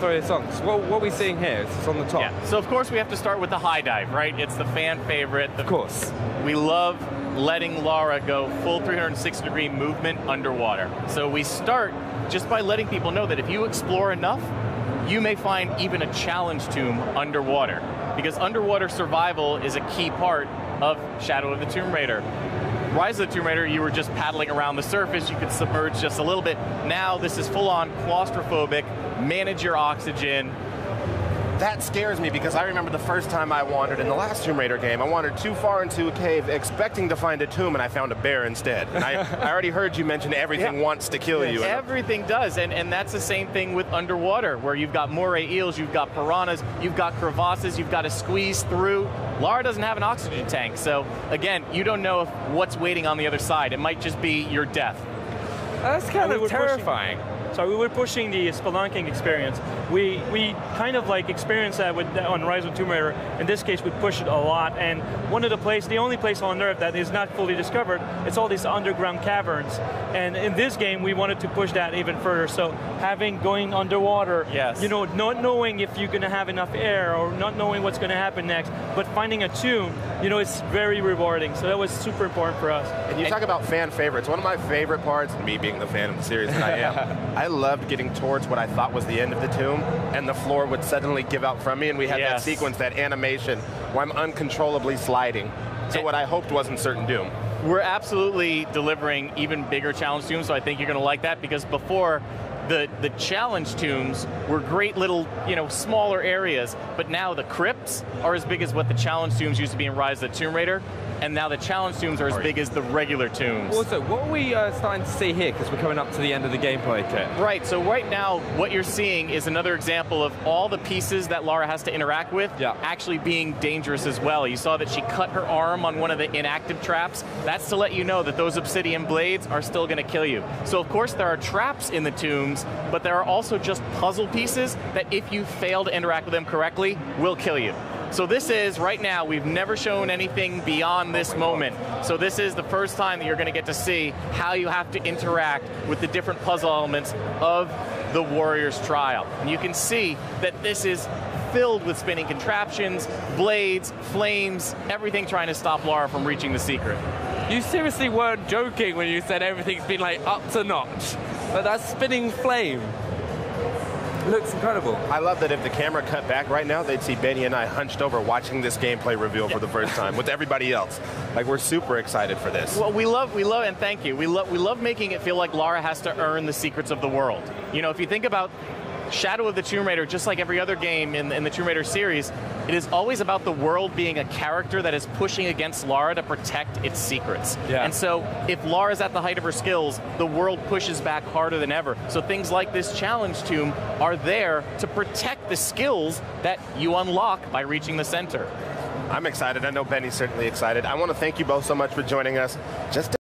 throw this on. So what are we seeing here? It's on the top. Yeah. So of course we have to start with the high dive, right? It's the fan favorite. Of course. We love letting Lara go full 360-degree movement underwater. So we start just by letting people know that if you explore enough, you may find even a challenge tomb underwater. Because underwater survival is a key part of Shadow of the Tomb Raider. Rise of the Tomb Raider, you were just paddling around the surface, you could submerge just a little bit. Now this is full-on claustrophobic, manage your oxygen. That scares me because I remember the first time I wandered in the last Tomb Raider game. I wandered too far into a cave expecting to find a tomb, and I found a bear instead. And I already heard you mention everything wants to kill you. Everything does, and that's the same thing with underwater, where you've got moray eels, you've got piranhas, you've got crevasses, you've got to squeeze through. Lara doesn't have an oxygen tank, so again, you don't know what's waiting on the other side. It might just be your death. That's kind of terrifying. So we were pushing the spelunking experience. We kind of like experienced that on Rise of Tomb Raider. In this case, we pushed it a lot. And the only place on Earth that is not fully discovered, it's all these underground caverns. And in this game, we wanted to push that even further. So going underwater, yes. You know, not knowing if you're going to have enough air or not knowing what's going to happen next, but finding a tomb, you know, it's very rewarding. So that was super important for us. And you talk about fan favorites. One of my favorite parts, me being the fan of the series that I am, I loved getting towards what I thought was the end of the tomb, and the floor would suddenly give out from me, and we had that sequence, that animation, where I'm uncontrollably sliding. So what I hoped wasn't certain doom. We're absolutely delivering even bigger challenge tombs, so I think you're going to like that, because before, the challenge tombs were great little, you know, smaller areas, but now the crypts are as big as what the challenge tombs used to be in Rise of the Tomb Raider, and now the challenge tombs are as big as the regular tombs. Also, what are we starting to see here, because we're coming up to the end of the gameplay kit? Right, so right now, what you're seeing is another example of all the pieces that Lara has to interact with actually being dangerous as well. You saw that she cut her arm on one of the inactive traps. That's to let you know that those obsidian blades are still going to kill you. So of course there are traps in the tombs, but there are also just puzzle pieces that if you fail to interact with them correctly, will kill you. So this is, right now, we've never shown anything beyond this moment. So this is the first time that you're going to get to see how you have to interact with the different puzzle elements of the Warrior's Trial. And you can see that this is filled with spinning contraptions, blades, flames, everything trying to stop Lara from reaching the secret. You seriously weren't joking when you said everything's been like up to notch. But that spinning flame looks incredible. I love that if the camera cut back right now, they'd see Benny and I hunched over watching this gameplay reveal for the first time with everybody else. Like, we're super excited for this. Well, we love, and thank you. We love making it feel like Lara has to earn the secrets of the world. You know, if you think about Shadow of the Tomb Raider, just like every other game in the Tomb Raider series, it is always about the world being a character that is pushing against Lara to protect its secrets. Yeah. And so if Lara's at the height of her skills, the world pushes back harder than ever. So things like this challenge tomb are there to protect the skills that you unlock by reaching the center. I'm excited. I know Benny's certainly excited. I want to thank you both so much for joining us. Just